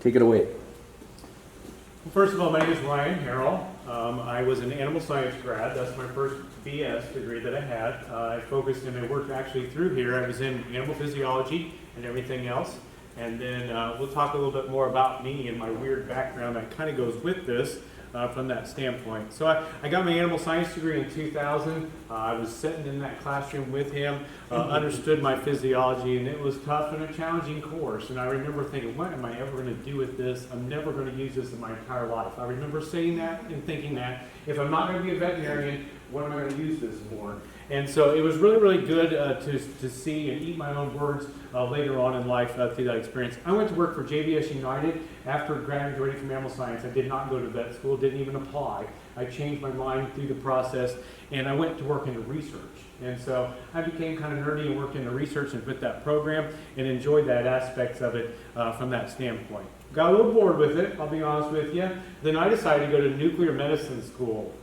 Take it away. Well, first of all, my name is Ryan Harrell. I was an animal science grad. That's my first BS degree that I had. I focused and I worked actually through here. I was in animal physiology and everything else. And then we'll talk a little bit more about me and my weird background that kind of goes with this from that standpoint. So I got my animal science degree in 2000. I was sitting in that classroom with him, understood my physiology, and it was tough and a challenging course. And I remember thinking, what am I ever going to do with this? I'm never going to use this in my entire life. I remember saying that and thinking that, if I'm not going to be a veterinarian, what am I going to use this for? And so it was really, really good to see and eat my own words later on in life through that experience. I went to work for JVS United after graduating from animal science. I did not go to vet school, didn't even apply. I changed my mind through the process, and I went to work into research. And so I became kind of nerdy and worked into research and with that program and enjoyed that aspects of it from that standpoint. Got a little bored with it, I'll be honest with you. Then I decided to go to nuclear medicine school.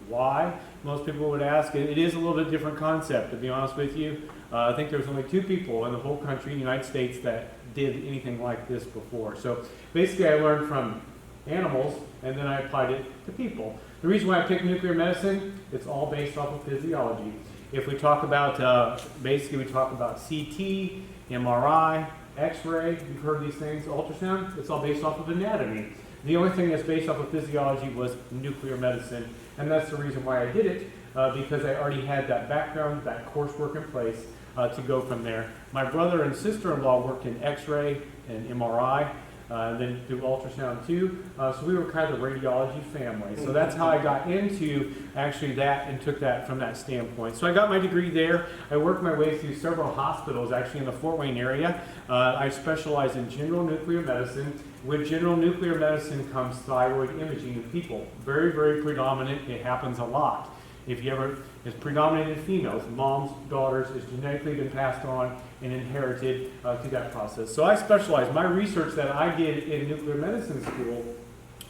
Why? Most people would ask. It is a little bit different concept, to be honest with you. I think there's only 2 people in the whole country, in the United States, that did anything like this before. So basically I learned from animals and then I applied it to people. The reason why I picked nuclear medicine, it's all based off of physiology. If we talk about, basically we talk about CT, MRI, X-ray, you've heard these things, ultrasound, it's all based off of anatomy. The only thing that's based off of physiology was nuclear medicine, and that's the reason why I did it, because I already had that background, that coursework in place to go from there. My brother and sister-in-law worked in X-ray and MRI, and then through ultrasound too, so we were kind of the radiology family. So that's how I got into actually that and took that from that standpoint. So I got my degree there. I worked my way through several hospitals actually in the Fort Wayne area. I specialize in general nuclear medicine. With general nuclear medicine comes thyroid imaging in people. Very, very predominant. It happens a lot. If you ever, it's predominant in females, moms, daughters, it's genetically been passed on and inherited through that process. So I specialize. My research that I did in nuclear medicine school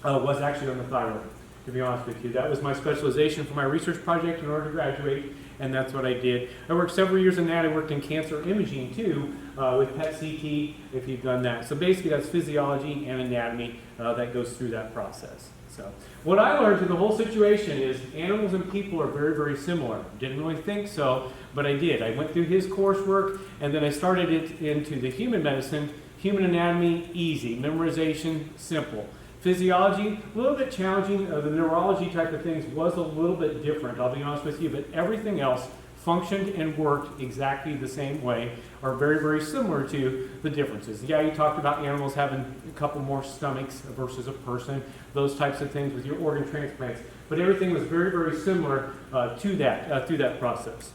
was actually on the thyroid, to be honest with you. That was my specialization for my research project in order to graduate, and that's what I did. I worked several years in that. I worked in cancer imaging too, with PET-CT, if you've done that. So basically that's physiology and anatomy that goes through that process. So what I learned through the whole situation is animals and people are very, very similar. Didn't really think so, but I did. I went through his coursework, and then I started it into the human medicine. Human anatomy, easy. Memorization, simple. Physiology, a little bit challenging. The neurology type of things was a little bit different, I'll be honest with you, but everything else functioned and worked exactly the same way, are very, very similar to the differences. Yeah, you talked about animals having a couple more stomachs versus a person, those types of things with your organ transplants, but everything was very, very similar to that, through that process.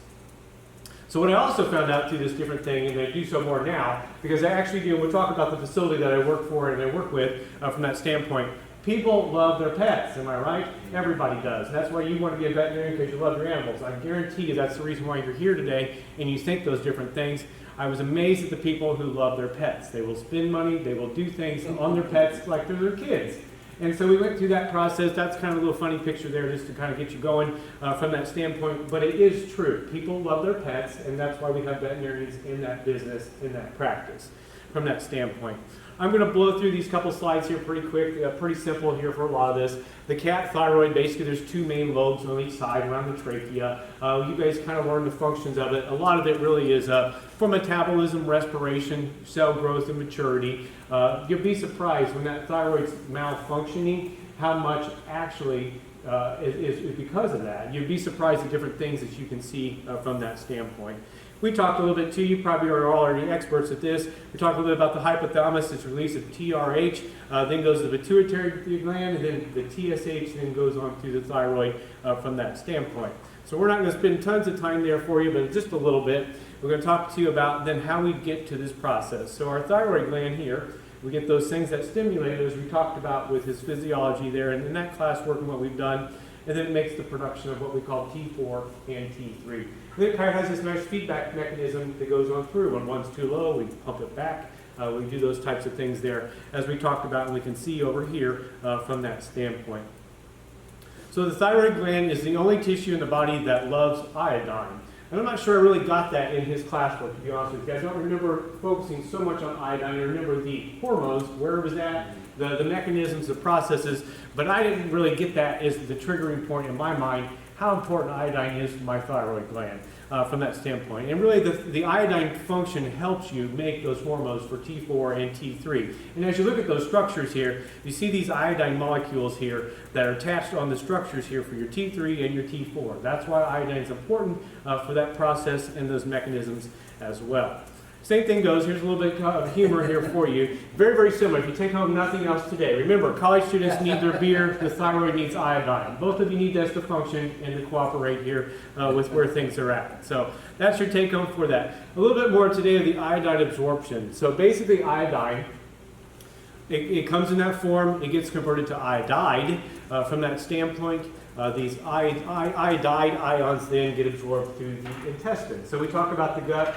So what I also found out through this different thing, and I do so more now, because I actually do, we'll talk about the facility that I work for and I work with from that standpoint. People love their pets, am I right? Everybody does. That's why you want to be a veterinarian, because you love your animals. I guarantee you that's the reason why you're here today and you think those different things. I was amazed at the people who love their pets. They will spend money, they will do things on their pets like they're their kids. And so we went through that process. That's kind of a little funny picture there just to kind of get you going from that standpoint. But it is true. People love their pets, and that's why we have veterinarians in that business, in that practice, from that standpoint. I'm going to blow through these couple slides here pretty quick, pretty simple here for a lot of this. The cat thyroid, basically there's 2 main lobes on each side around the trachea. You guys kind of learn the functions of it. A lot of it really is for metabolism, respiration, cell growth, and maturity. You'll be surprised when that thyroid's malfunctioning how much actually is because of that. You'd be surprised at different things that you can see from that standpoint. We talked a little bit too, you probably are already experts at this. We talked a little bit about the hypothalamus, its release of TRH, then goes to the pituitary gland, and then the TSH then goes on to the thyroid from that standpoint. So we're not going to spend tons of time there for you, but just a little bit. We're going to talk to you about then how we get to this process. So our thyroid gland here, we get those things that stimulate, as we talked about with his physiology there, and in that class working what we've done, and then it makes the production of what we call T4 and T3. And it kind of has this nice feedback mechanism that goes on through. When one's too low, we pump it back. We do those types of things there, as we talked about, and we can see over here from that standpoint. So the thyroid gland is the only tissue in the body that loves iodine. And I'm not sure I really got that in his classwork, to be honest with you. I don't remember focusing so much on iodine. I remember the hormones, where it was at, the mechanisms, the processes, but I didn't really get that as the triggering point in my mind, how important iodine is to my thyroid gland from that standpoint. And really the iodine function helps you make those hormones for T4 and T3. And as you look at those structures here, you see these iodine molecules here that are attached on the structures here for your T3 and your T4. That's why iodine is important for that process and those mechanisms as well. Same thing goes, here's a little bit of humor here for you. Very, very similar. If you take home nothing else today, remember, college students need their beer, the thyroid needs iodine. Both of you need this to function and to cooperate here with where things are at. So that's your take home for that. A little bit more today of the iodine absorption. So basically iodine, it comes in that form, it gets converted to iodide. From that standpoint, these iodide ions then get absorbed through the intestine. So we talk about the gut,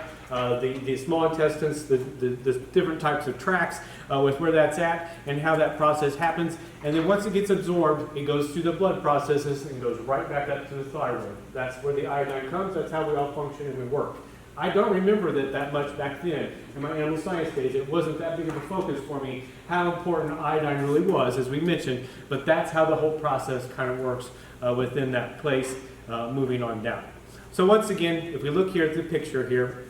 the small intestines, the different types of tracts with where that's at and how that process happens. And then once it gets absorbed, it goes through the blood processes and goes right back up to the thyroid. That's where the iodine comes. That's how we all function and we work. I don't remember that much back then. In my animal science days, it wasn't that big of a focus for me how important iodine really was, as we mentioned, but that's how the whole process kind of works within that place, moving on down. So once again, if we look here at the picture here,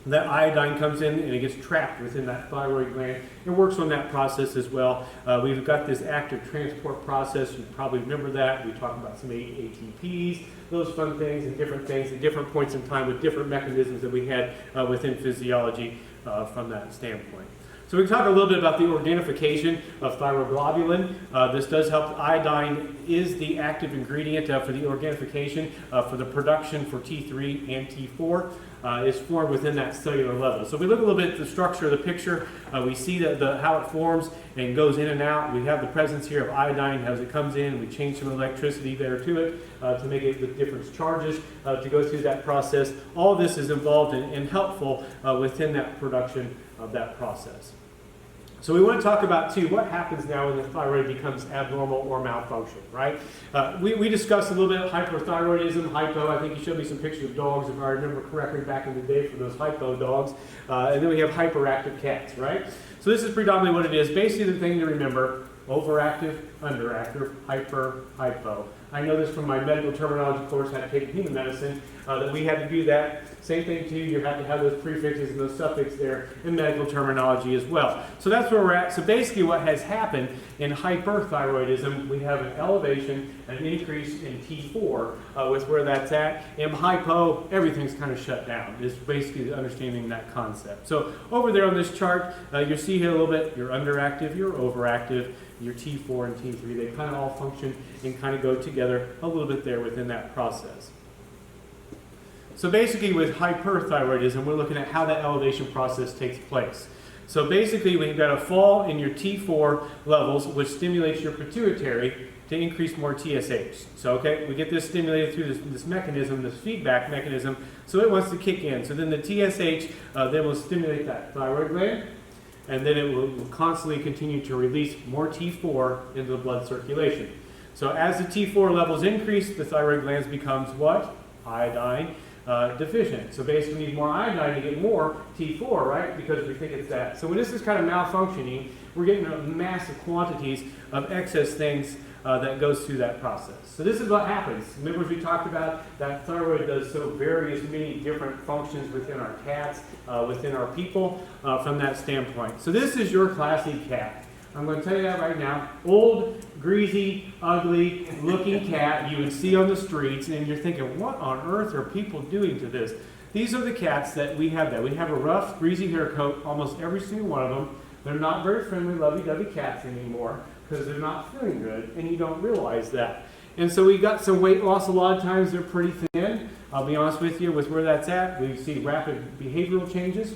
that iodine comes in and it gets trapped within that thyroid gland. It works on that process as well. We've got this active transport process. You probably remember that. We talked about some ATPs, those fun things and different things at different points in time with different mechanisms that we had within physiology from that standpoint. So we can talk a little bit about the organification of THYROGLOBULin. This does help. Iodine is the active ingredient for the organification for the production for T3 and T4. Is formed within that cellular level. So if we look a little bit at the structure of the picture, we see that how it forms and goes in and out. We have the presence here of iodine as it comes in. We change some electricity there to it to make it with different charges to go through that process. All of this is involved and helpful within that production of that process. So we want to talk about, too, what happens now when the thyroid becomes abnormal or malfunction, right? We discussed a little bit hyperthyroidism, hypo. I think you showed me some pictures of dogs, if I remember correctly, back in the day for those hypo dogs. And then we have hyperactive cats, right? So this is predominantly what it is. Basically, the thing to remember, overactive, underactive, hyper, hypo. I know this from my medical terminology course, I had to take human medicine, that we had to do that. Same thing too, you have to have those prefixes and those suffixes there in medical terminology as well. So that's where we're at. So basically what has happened in hyperthyroidism, we have an elevation, an increase in T4 with where that's at. In hypo, everything's kind of shut down. It's basically understanding that concept. So over there on this chart, you'll see here a little bit, you're underactive, you're overactive, your T4 and T3, they kind of all function and kind of go together a little bit there within that process. So basically with hyperthyroidism, we're looking at how that elevation process takes place. So basically we've got a fall in your T4 levels, which stimulates your pituitary to increase more TSH. So okay, we get this stimulated through this mechanism, this feedback mechanism, so it wants to kick in. So then the TSH then will stimulate that thyroid gland, and then it will constantly continue to release more T4 into the blood circulation. So as the T4 levels increase, the thyroid glands becomes what? Iodine deficient. So basically we need more iodine to get more T4, right? Because we think it's that. So when this is kind of malfunctioning, we're getting massive quantities of excess things that goes through that process. So this is what happens. Remember we talked about that thyroid does so various many different functions within our cats, within our people from that standpoint. So this is your classic cat. I'm going to tell you that right now. Old, greasy, ugly looking cat you would see on the streets, and you're thinking, what on earth are people doing to this? These are the cats that we have that. We have a rough, greasy hair coat, almost every single one of them. They're not very friendly, lovey-dovey cats anymore because they're not feeling good, and you don't realize that. And so we got some weight loss. A lot of times they're pretty thin. I'll be honest with you with where that's at. We see rapid behavioral changes.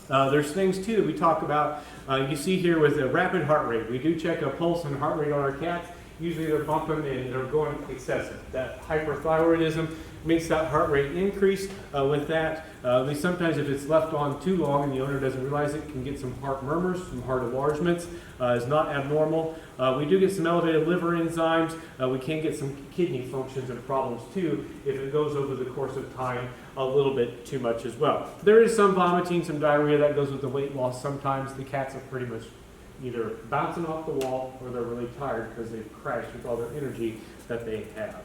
There's things too that we talk about. You see here with a rapid heart rate. We do check a pulse and heart rate on our cats. Usually they're bumping and they're going excessive. That hyperthyroidism makes that heart rate increase with that. Sometimes if it's left on too long and the owner doesn't realize it, can get some heart murmurs, some heart enlargements. Is not abnormal. We do get some elevated liver enzymes. We can get some kidney functions and problems too if it goes over the course of time a little bit too much as well. There is some vomiting, some diarrhea that goes with the weight loss. Sometimes the cats are pretty much either bouncing off the wall or they're really tired because they've crashed with all their energy that they have.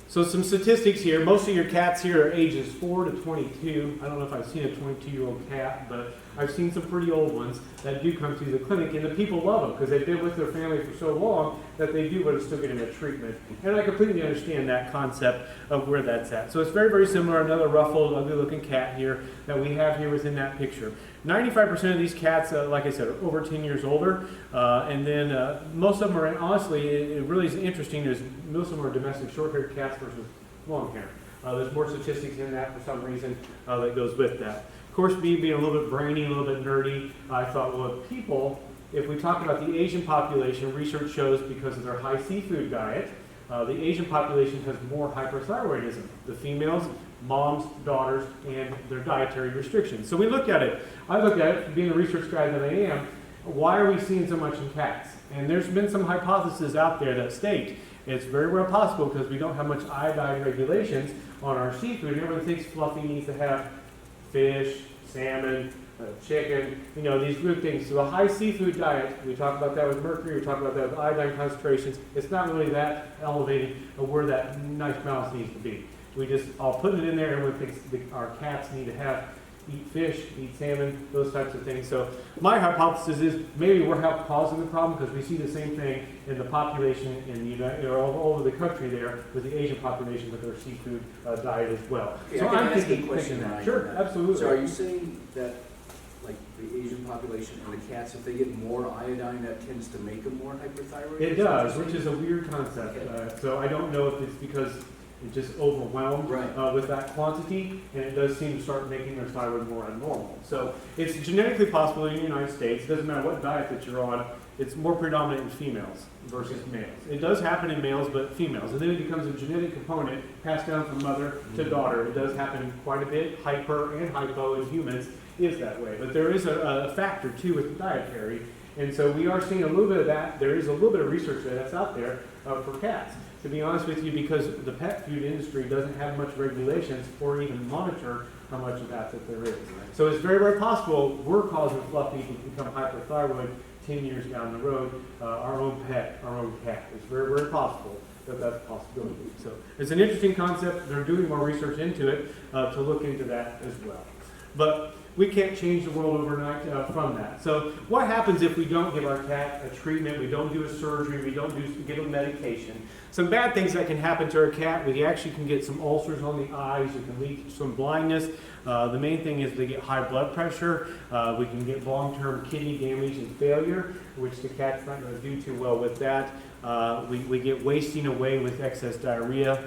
So some statistics here. Most of your cats here are ages 4 to 22. I don't know if I've seen a 22-year-old cat, but I've seen some pretty old ones that do come through the clinic, and the people love them because they've been with their family for so long that they do want to still get in a treatment. And I completely understand that concept of where that's at. So it's very, very similar. Another ruffled, ugly-looking cat here that we have here within that picture. 95% of these cats, like I said, are over 10 years older, and then most of them are, honestly, it really is interesting, is most of them are domestic short-haired cats versus long-haired. There's more statistics in that for some reason that goes with that. Of course, me being a little bit brainy, a little bit nerdy, I thought, well, people, if we talk about the Asian population, research shows because of their high seafood diet, the Asian population has more hyperthyroidism. The females, moms, daughters, and their dietary restrictions. So we looked at it. I looked at it, being the research guy that I am, why are we seeing so much in cats? And there's been some hypotheses out there that state it's very well possible because we don't have much iodine regulations on our seafood. Everyone thinks Fluffy needs to have fish, salmon, chicken, you know, these good things. So a high seafood diet, we talk about that with mercury, we talk about that with iodine concentrations. It's not really that elevated of where that nice balance needs to be. I'll put it in there, everyone thinks our cats need to eat fish, eat salmon, those types of things. So my hypothesis is maybe we're causing the problem because we see the same thing in the population in the all over the country there with the Asian population with their seafood diet as well. Okay, so I'm thinking that. Sure, absolutely. So are you saying that like the Asian population and the cats, if they get more iodine, that tends to make them more hyperthyroid? It does, which is a weird concept. Okay. So I don't know if it's because it's just overwhelmed with that quantity, and it does seem to start making their thyroid more abnormal. So it's genetically possible in the United States. It doesn't matter what diet that you're on. It's more predominant in females versus males. It does happen in males, but females. And then it becomes a genetic component passed down from mother to daughter. It does happen quite a bit. Hyper and hypo in humans is that way. But there is a factor, too, with the dietary. And so we are seeing a little bit of that. There is a little bit of research that's out there for cats. To be honest with you, because the pet food industry doesn't have much regulations or even monitor how much of that there is. So it's very, very possible we're causing Fluffy to become hyperthyroid 10 years down the road. Our own pet, our own cat. It's very, very possible that that's a possibility. So it's an interesting concept. They're doing more research into it to look into that as well. But we can't change the world overnight from that. So what happens if we don't give our cat a treatment, we don't do a surgery, we don't give them medication? Some bad things that can happen to our cat, we actually can get some ulcers on the eyes, it can lead to some blindness. The main thing is they get high blood pressure, we can get long-term kidney damage and failure, which the cat's not going to do too well with that. We get wasting away with excess diarrhea.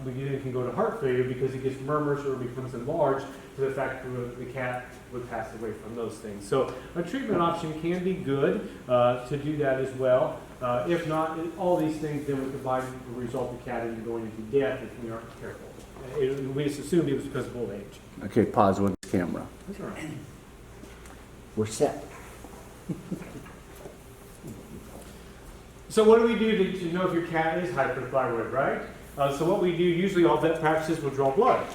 We even can go to heart failure because it gets murmurs or becomes enlarged to the fact that the cat would pass away from those things. So a treatment option can be good to do that as well. If not, all these things then would combine to result the cat into going into death if we aren't careful. We just assumed it was because of old age. Okay, pause with the camera. That's all right. We're set. So what do we do to know if your cat is hyperthyroid, right? So what we do, usually all vet practices will draw blood.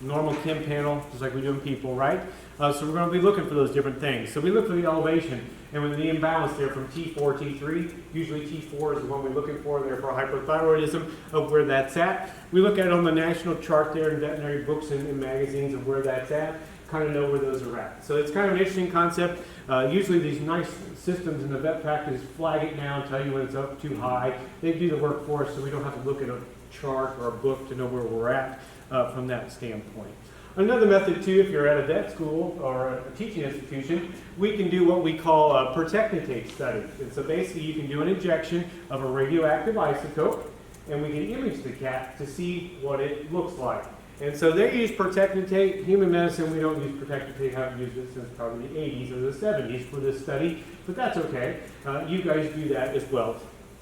Normal chem panel, just like we do in people, right? So we're going to be looking for those different things. So we look for the elevation, and with the imbalance there from T4, T3, usually T4 is the one we're looking for there for hyperthyroidism, of where that's at. We look at it on the national chart there in veterinary books and magazines of where that's at, kind of know where those are at. So it's kind of an interesting concept. Usually these nice systems in the vet practice flag it now and tell you when it's up too high. They do the work for us so we don't have to look at a chart or a book to know where we're at from that standpoint. Another method too, if you're at a vet school or a teaching institution, we can do what we call a PERTECHNETATE study. And so basically you can do an injection of a radioactive isotope and we can image the cat to see what it looks like. And so they use PERTECHNETATE. Human medicine, we don't use PERTECHNETATE, haven't used it since probably the 80s or the 70s for this study, but that's okay. You guys do that as well.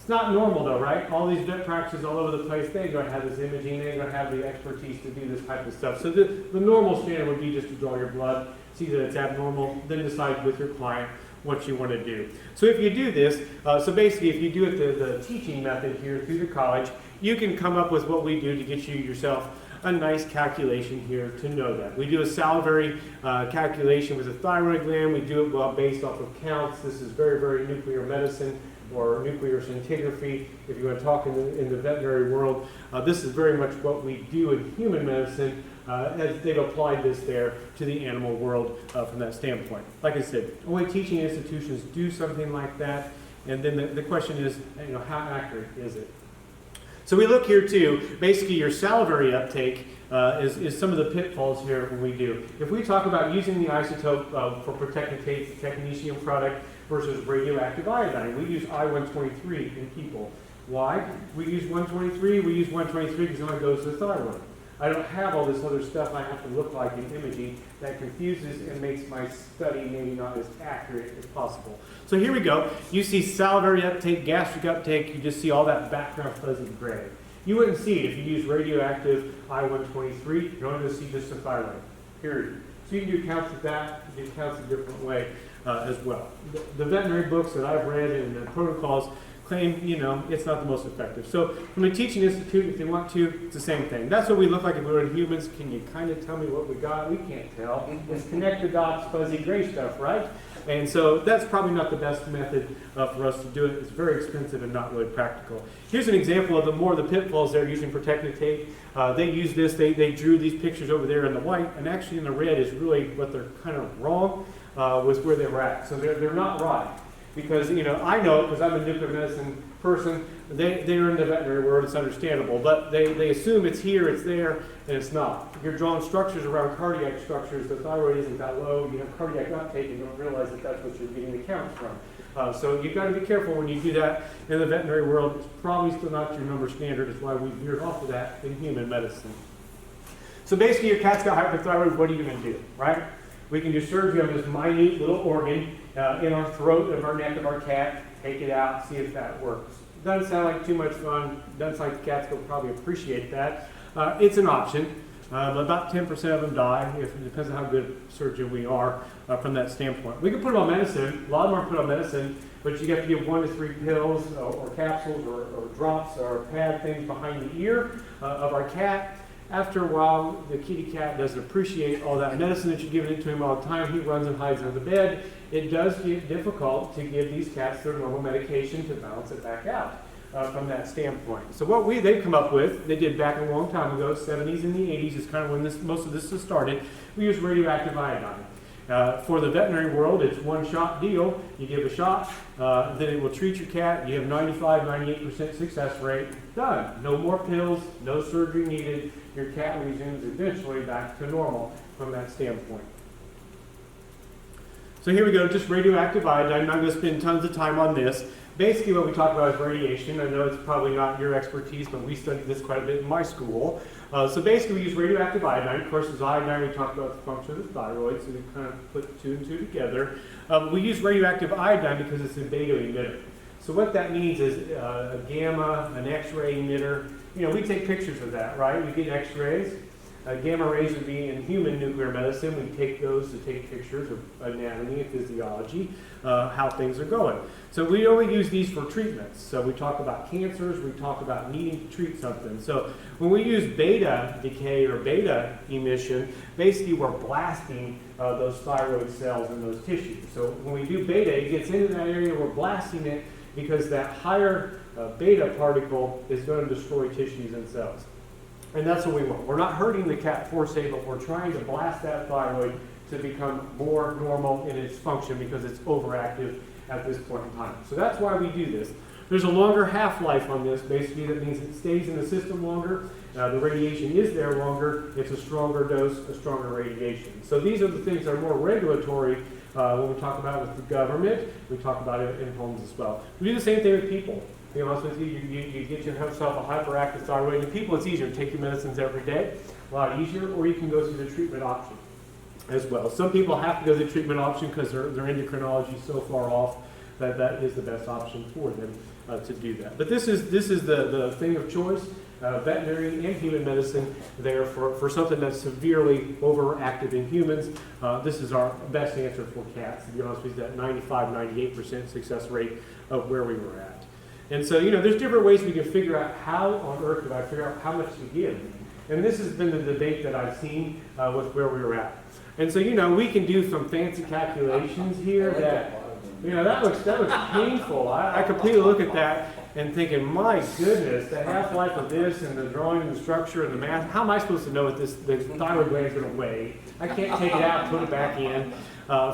It's not normal though, right? All these vet practices all over the place, they ain't going to have this imaging, they ain't going to have the expertise to do this type of stuff. So the normal standard would be just to draw your blood, see that it's abnormal, then decide with your client what you want to do. So if you do this, so basically if you do it the teaching method here through the college, you can come up with what we do to get you yourself a nice calculation here to know that. We do a salivary calculation with a thyroid gland. We do it based off of counts. This is very, very nuclear medicine or nuclear scintigraphy, if you want to talk in the veterinary world. This is very much what we do in human medicine as they've applied this there to the animal world from that standpoint. Like I said, only teaching institutions do something like that, and then the question is, how accurate is it? So we look here too, basically your salivary uptake is some of the pitfalls here when we do. If we talk about using the isotope for PERTECHNETATE, the technetium product, versus radioactive iodine, we use I-123 in people. Why? We use 123 because it only goes to the thyroid. I don't have all this other stuff I have to look like in imaging that confuses and makes my study maybe not as accurate as possible. So here we go. You see salivary uptake, gastric uptake, you just see all that background fuzzy gray. You wouldn't see it if you use radioactive I-123, you're only going to see just the thyroid, period. So you can do counts of that, you can do counts a different way as well. The veterinary books that I've read and the protocols claim, it's not the most effective. So from a teaching institute, if they want to, it's the same thing. That's what we look like if we were in humans. Can you kind of tell me what we got? We can't tell. It's connect the dots, fuzzy gray stuff, right? And so that's probably not the best method for us to do it. It's very expensive and not really practical. Here's an example of more of the pitfalls they're using PERTECHNETATE. They use this, they drew these pictures over there in the white, and actually in the red is really what they're kind of wrong with where they were at. So they're not right. Because, I know it because I'm a nuclear medicine person. They're in the veterinary world, it's understandable. But they assume it's here, it's there, and it's not. You're drawing structures around cardiac structures. The thyroid isn't that low. You have cardiac uptake, and you don't realize that that's what you're getting the counts from. So you've got to be careful when you do that in the veterinary world. It's probably still not your number standard. It's why we veered off of that in human medicine. So basically, your cat's got hyperthyroid. What are you going to do, right? We can do surgery on this minute little organ in our throat of our neck of our cat, take it out, see if that works. Doesn't sound like too much fun. Doesn't sound like the cats will probably appreciate that. It's an option. About 10% of them die. It depends on how good a surgeon we are from that standpoint. We can put them on medicine. A lot of them are put on medicine, but you have to give 1 to 3 pills or capsules or drops or pad things behind the ear of our cat. After a while, the kitty cat doesn't appreciate all that medicine that you're giving it to him all the time. He runs and hides under the bed. It does get difficult to give these cats their normal medication to balance it back out from that standpoint. So what they've come up with, they did back a long time ago, 70s and the 80s is kind of when most of this has started. We use radioactive iodine. For the veterinary world, it's one-shot deal. You give a shot, then it will treat your cat. You have 95-98% success rate. Done. No more pills, no surgery needed. Your cat resumes eventually back to normal from that standpoint. So here we go, just radioactive iodine. I'm not going to spend tons of time on this. Basically what we talk about is radiation. I know it's probably not your expertise, but we studied this quite a bit in my school. So basically we use radioactive iodine. Of course, as iodine, we talked about the function of the thyroid, so we kind of put 2 and 2 together. We use radioactive iodine because it's a beta emitter. So what that means is a gamma, an X-ray emitter. We take pictures of that, right? We get X-rays. Gamma rays would be in human nuclear medicine. We take those to take pictures of anatomy and physiology, how things are going. So we only use these for treatments. So we talk about cancers, we talk about needing to treat something. So when we use beta decay or beta emission, basically we're blasting those thyroid cells in those tissues. So when we do beta, it gets into that area, we're blasting it because that higher beta particle is going to destroy tissues and cells. And that's what we want. We're not hurting the cat per se, but we're trying to blast that thyroid to become more normal in its function because it's overactive at this point in time. So that's why we do this. There's a longer half-life on this. Basically, that means it stays in the system longer. The radiation is there longer. It's a stronger dose, a stronger radiation. So these are the things that are more regulatory when we talk about it with the government. We talk about it in homes as well. We do the same thing with people. To be honest with you, you get yourself a hyperactive thyroid. In people, it's easier to take your medicines every day, a lot easier, or you can go through the treatment option as well. Some people have to go through the treatment option because their endocrinology is so far off that is the best option for them to do that. But this is the thing of choice, veterinary and human medicine there for something that's severely overactive in humans. This is our best answer for cats. To be honest with you, that 95-98% success rate of where we were at. And so, there's different ways we can figure out how on earth did I figure out how much to give. And this has been the debate that I've seen with where we were at. And so, we can do some fancy calculations here that looks painful. I completely look at that and thinking, my goodness, the half-life of this and the drawing and the structure and the math, how am I supposed to know what the thyroid gland is going to weigh? I can't take it out and put it back in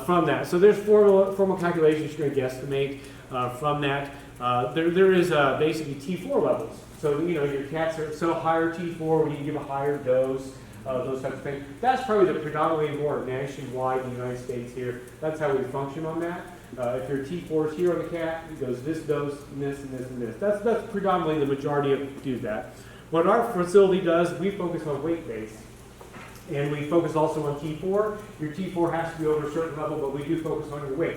from that. So there's formal calculations you're going to guesstimate from that. There is basically T4 levels. So, your cats are so higher T4 when you can give a higher dose, those types of things. That's probably the predominantly more nationwide in the United States here. That's how we function on that. If your T4 is here on the cat, it goes this dose, and this, and this, and this. That's predominantly the majority of do that. What our facility does, we focus on weight base. And we focus also on T4. Your T4 has to be over a certain level, but we do focus on your weight.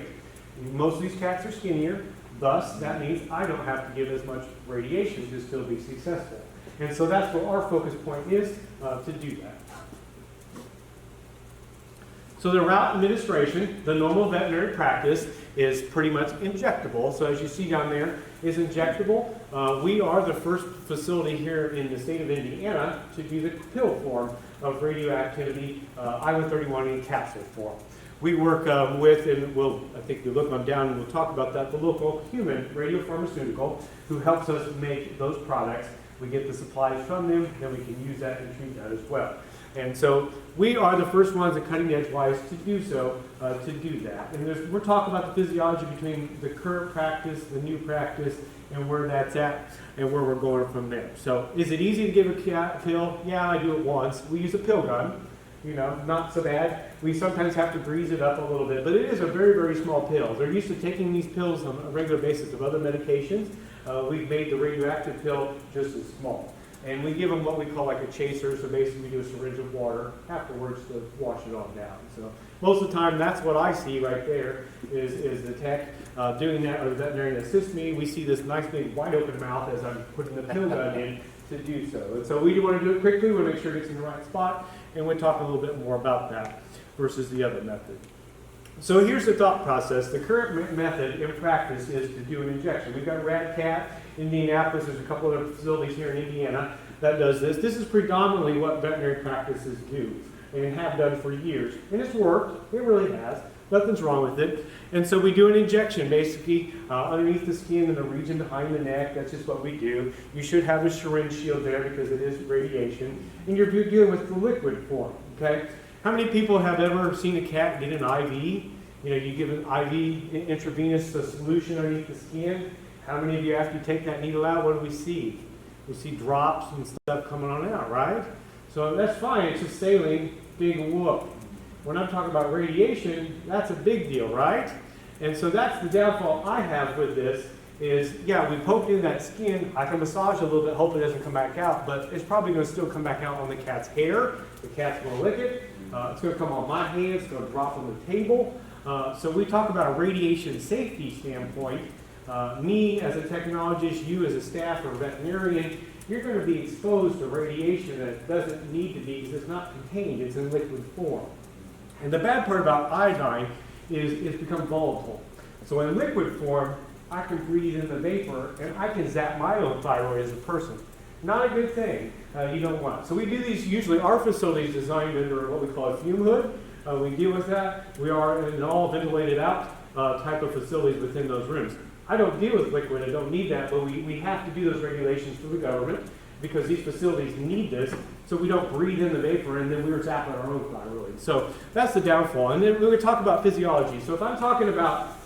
Most of these cats are skinnier. Thus, that means I don't have to give as much radiation to still be successful. And so that's where our focus point is to do that. So the route administration, the normal veterinary practice, is pretty much injectable. So as you see down there, is injectable. We are the first facility here in the state of Indiana to do the pill form of radioactivity, I-131 in capsule form. We work with, and I think you'll look on down and we'll talk about that, the local human radiopharmaceutical who helps us make those products. We get the supplies from them, then we can use that and treat that as well. And so we are the first ones at cutting edge wise to do so, to do that. And we're talking about the physiology between the current practice, the new practice, and where that's at, and where we're going from there. So is it easy to give a cat pill? Yeah, I do it once. We use a pill gun. Not so bad. We sometimes have to grease it up a little bit, but it is a very, very small pill. They're used to taking these pills on a regular basis of other medications. We've made the radioactive pill just as small. And we give them what we call like a chaser, so basically we do a syringe of water afterwards to wash it all down. So most of the time, that's what I see right there is the tech doing that, or the veterinarian that assists me. We see this nice big wide open mouth as I'm putting the pill gun in to do so. And so we do want to do it quickly. We want to make sure it gets in the right spot. And we'll talk a little bit more about that versus the other method. So here's the thought process. The current method in practice is to do an injection. We've got RadCat, Indianapolis. There's a couple other facilities here in Indiana that does this. This is predominantly what veterinary practices do and have done for years. And it's worked. It really has. Nothing's wrong with it. And so we do an injection basically underneath the skin in the region behind the neck. That's just what we do. You should have a syringe shield there because it is radiation. And you're dealing with the liquid form, okay? How many people have ever seen a cat get an IV? You give an IV intravenous solution underneath the skin. How many of you, after you take that needle out, what do we see? We see drops and stuff coming on out, right? So that's fine. It's just saline, big whoop. When I'm talking about radiation, that's a big deal, right? And so that's the downfall I have with this is, yeah, we poked in that skin. I can massage a little bit, hope it doesn't come back out, but it's probably going to still come back out on the cat's hair. The cat's going to lick it. It's going to come on my hands. It's going to drop on the table. So we talk about a radiation safety standpoint. Me as a technologist, you as a staff or veterinarian, you're going to be exposed to radiation that doesn't need to be because it's not contained. It's in liquid form. And the bad part about iodine is it's become volatile. So in liquid form, I can breathe in the vapor and I can zap my own thyroid as a person. Not a good thing. You don't want. So we do these usually, our facility is designed under what we call a fume hood. We deal with that. We are in all ventilated out type of facilities within those rooms. I don't deal with liquid, I don't need that, but we have to do those regulations for the government because these facilities need this, so we don't breathe in the vapor and then we're zapping our own thyroid. So that's the downfall. And then we're going to talk about physiology. So if I'm talking about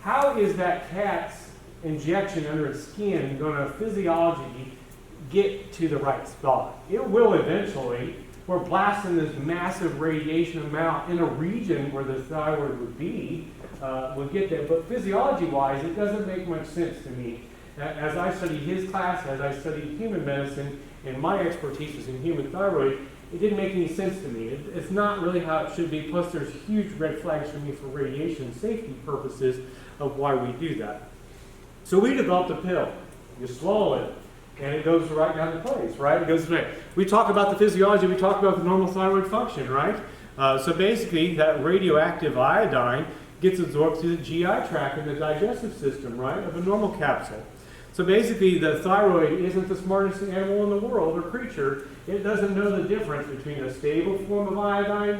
how is that cat's injection under its skin going to physiologically get to the right spot? It will eventually. We're blasting this massive radiation amount in a region where the thyroid would be. We'll get there. But physiology-wise, it doesn't make much sense to me. As I studied his class, as I studied human medicine, and my expertise was in human thyroid, It didn't make any sense to me. It's not really how it should be. Plus, there's huge red flags for me for radiation safety purposes of why we do that. So we developed a pill. You swallow it, and it goes right down the place, right? It goes right. We talk about the physiology. We talk about the normal thyroid function, right? So basically, that radioactive iodine gets absorbed through the GI tract and the digestive system, right, of a normal capsule. So basically, the thyroid isn't the smartest animal in the world or creature. It doesn't know the difference between a stable form of iodine,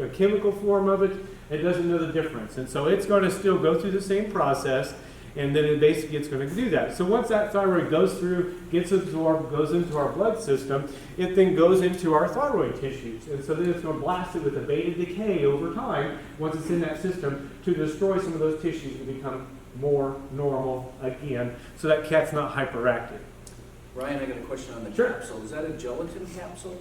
a chemical form of it. It doesn't know the difference. And so it's going to still go through the same process, and then it's going to do that. So once that thyroid goes through, gets absorbed, goes into our blood system, it then goes into our thyroid tissues. And so then it's going to blast it with a beta decay over time, once it's in that system, to destroy some of those tissues and become more normal again, so that cat's not hyperactive. Ryan, I got a question on the Sure. capsule. Is that a gelatin capsule?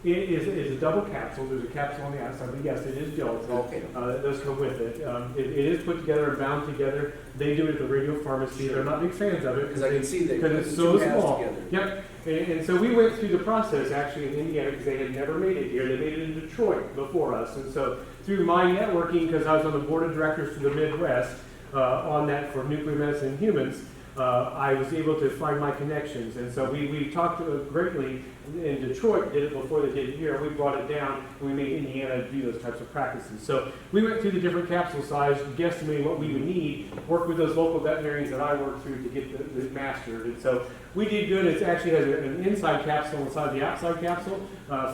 It is a double capsule. There's a capsule on the outside, but yes, it is gelatin. Okay. That does come with it. It is put together and bound together. They do it at the radio pharmacy. They're not big fans of it Because I can see they because put it's the so two halves small. together. Yep. And so we went through the process actually in Indiana because they had never made it here. They made it in Detroit before us. And so through my networking, because I was on the board of directors for the Midwest on that for nuclear medicine in humans, I was able to find my connections. And so we talked greatly in Detroit, did it before they did it here. We brought it down and we made Indiana do those types of practices. So we went through the different capsule size, guesstimated what we would need, worked with those local veterinarians that I worked through to get the mastered. And so we did good. It actually has an inside capsule inside the outside capsule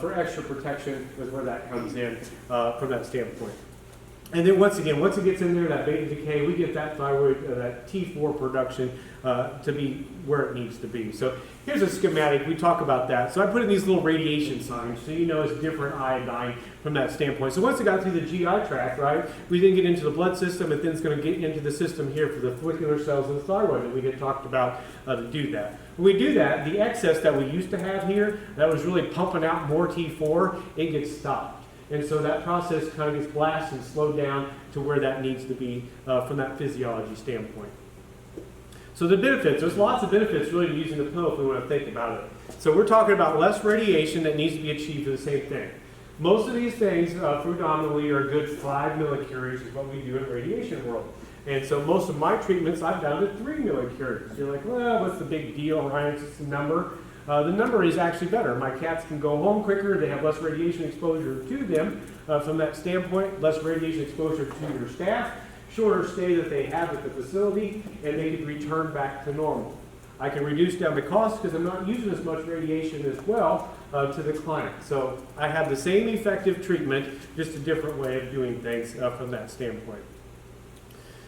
for extra protection is where that comes in from that standpoint. And then once again, once it gets in there, that beta decay, we get that thyroid, that T4 production to be where it needs to be. So here's a schematic. We talk about that. So I put in these little radiation signs so you know it's different iodine from that standpoint. So once it got through the GI tract, right, we then get into the blood system, and then it's going to get into the system here for the follicular cells of the thyroid that we had talked about to do that. When we do that, the excess that we used to have here that was really pumping out more T4, it gets stopped. And so that process kind of gets blasted and slowed down to where that needs to be from that physiology standpoint. So the benefits, there's lots of benefits really to using the pill if we want to think about it. So we're talking about less radiation that needs to be achieved for the same thing. Most of these things, predominantly, are a good 5 millicuries is what we do in the radiation world. And so most of my treatments, I've down to 3 millicuries. You're like, well, what's the big deal, Ryan? It's just a number. The number is actually better. My cats can go home quicker. They have less radiation exposure to them from that standpoint, less radiation exposure to your staff, shorter stay that they have at the facility, and they can return back to normal. I can reduce down the cost because I'm not using as much radiation as well to the client. So I have the same effective treatment, just a different way of doing things from that standpoint.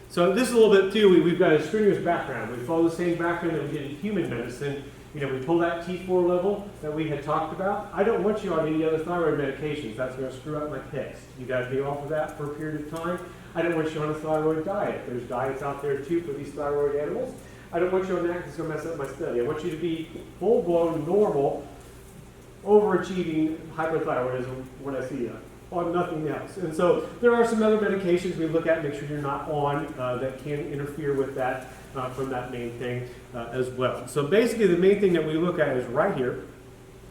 So this is a little bit too, we've got a strenuous background. We follow the same background that we did in human medicine. You know, we pull that T4 level that we had talked about. I don't want you on any other thyroid medications. That's going to screw up my text. You got to be off of that for a period of time. I don't want you on a thyroid diet. There's diets out there too for these thyroid animals. I don't want you on that because it's going to mess up my study. I want you to be full-blown, normal, overachieving hyperthyroidism when I see you, on nothing else. And so there are some other medications we look at, make sure you're not on, that can interfere with that from that main thing as well. So basically the main thing that we look at is right here.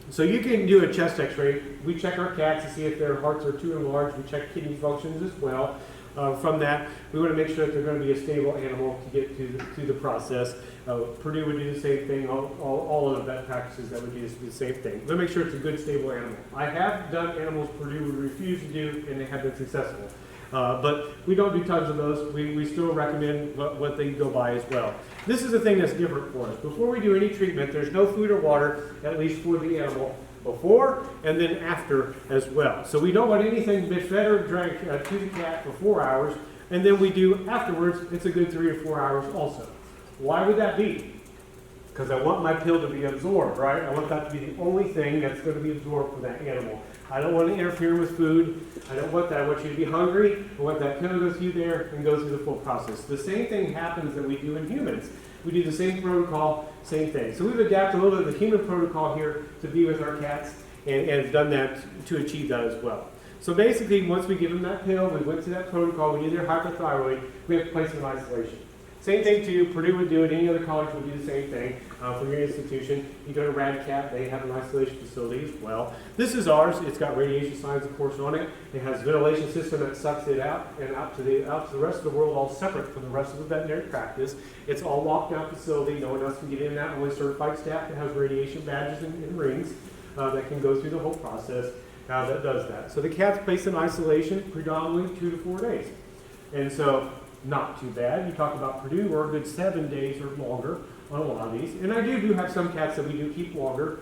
So you can do a chest x-ray. We check our cats to see if their hearts are too enlarged. We check kidney functions as well. From that, we want to make sure that they're going to be a stable animal to get through the process. Purdue would do the same thing. All of the vet practices that would do the same thing. We make sure it's a good, stable animal. I have done animals Purdue would refuse to do, and they have been successful. But we don't do tons of those. We still recommend what they go by as well. This is the thing that's different for us. Before we do any treatment, there's no food or water, at least for the animal, before and then after as well. So we don't want anything to be fed or drank to the cat for 4 hours, and then we do afterwards, it's a good 3 or 4 hours also. Why would that be? Because I want my pill to be absorbed, right? I want that to be the only thing that's going to be absorbed for that animal. I don't want to interfere with food. I don't want that. I want you to be hungry. I want that pill to go through there and go through the full process. The same thing happens that we do in humans. We do the same protocol, same thing. So we've adapted a little bit of the human protocol here to be with our cats and done that to achieve that as well. So basically, once we give them that pill, we went through that protocol, we did their hyperthyroid, we have to place them in isolation. Same thing too, Purdue would do it, any other college would do the same thing for your institution. You go to Radioactive, they have an isolation facility as well. This is ours, it's got radiation signs of course on it. It has a ventilation system that sucks it out and out to the rest of the world, all separate from the rest of the veterinary practice. It's all locked down facility, no one else can get in and out, only certified staff that has radiation badges and rings that can go through the whole process that does that. So the cat's placed in isolation predominantly 2 to 4 days. And so, not too bad. You talk about Purdue, we're a good 7 days or longer on a lot of these. And I do have some cats that we do keep longer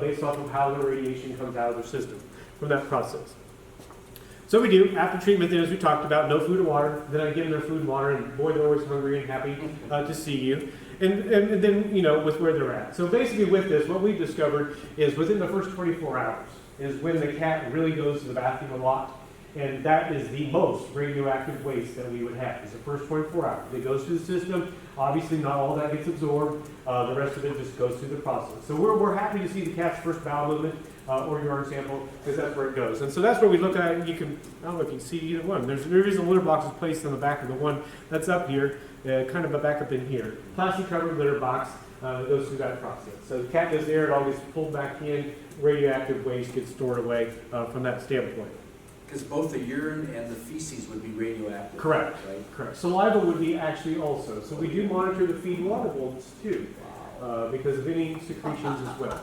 based off of how the radiation comes out of their system from that process. So we do, after treatment then, as we talked about, no food or water. Then I give them their food and water, and boy, they're always hungry and happy to see you. And then, you know, with where they're at. So basically with this, what we've discovered is within the first 24 hours is when the cat really goes to the bathroom a lot. And that is the most radioactive waste that we would have, is the first 24 hours. It goes through the system. Obviously, not all that gets absorbed. The rest of it just goes through the process. So we're happy to see the cat's first bowel movement or urine sample, because that's where it goes. And so that's where we look at it. And you can, I don't know if you can see either one. There is a litter box that's placed on the back of the one that's up here, kind of a back up in here. Plastic covered litter box that goes through that process. So the cat goes there, it all gets pulled back in, radioactive waste gets stored away from that standpoint. Because both the urine and the feces would be radioactive. Correct. Right? Correct. Saliva would be actually also. So we do monitor the feed and water bowls too, because of any secretions as well.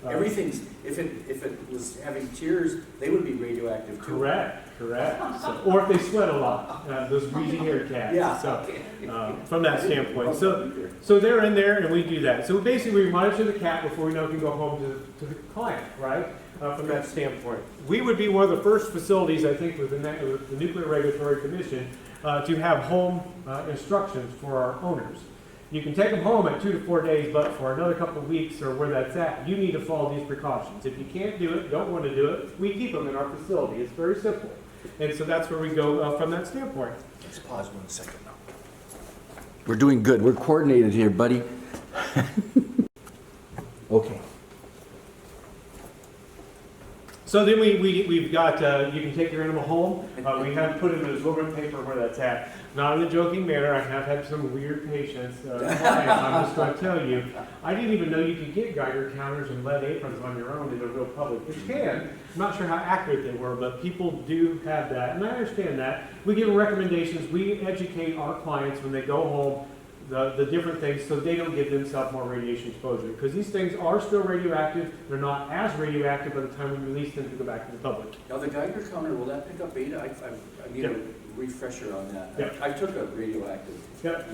Everything's, if it was having tears, they would be radioactive too. Correct. So, or if they sweat a lot, those greasy haired cats. Yeah. So from that standpoint, so they're in there and we do that. So basically we monitor the cat before we know it can go home to the client, right? From that standpoint, we would be one of the first facilities, I think, with the Nuclear Regulatory Commission to have home instructions for our owners. You can take them home at 2 to 4 days, but for another couple of weeks or where that's at, you need to follow these precautions. If you can't do it, don't want to do it, we keep them in our facility. It's very simple. And so that's where we go from that standpoint. Let's pause 1 second now. We're doing good. We're coordinated here, buddy. Okay. So then we've got, you can take your animal home. We have put it in absorbent paper where that's at. Not in a joking manner. I have had some weird patients. I'm just going to tell you, I didn't even know you could get Geiger counters and lead aprons on your own in the real public. You can. I'm not sure how accurate they were, but people do have that. And I understand that. We give them recommendations. We educate our clients when they go home the different things so they don't give themselves more radiation exposure. Because these things are still radioactive. They're not as radioactive by the time we release them to go back to the public. Now the Geiger counter, will that pick up beta? I need a refresher on that. Yep. I took a radioactive Yep.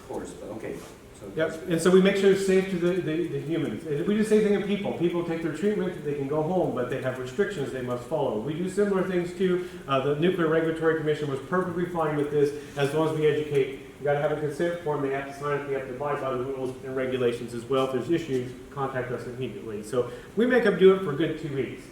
course, but okay. So Yep, and so we make sure it's safe to the humans. And we do the same thing in people. People take their treatment, they can go home, but they have restrictions they must follow. We do similar things too. The Nuclear Regulatory Commission was perfectly fine with this as long as we educate. You got to have a consent form, they have to sign it, they have to abide by the rules and regulations as well. If there's issues, contact us immediately. So we make them do it for a good 2 weeks.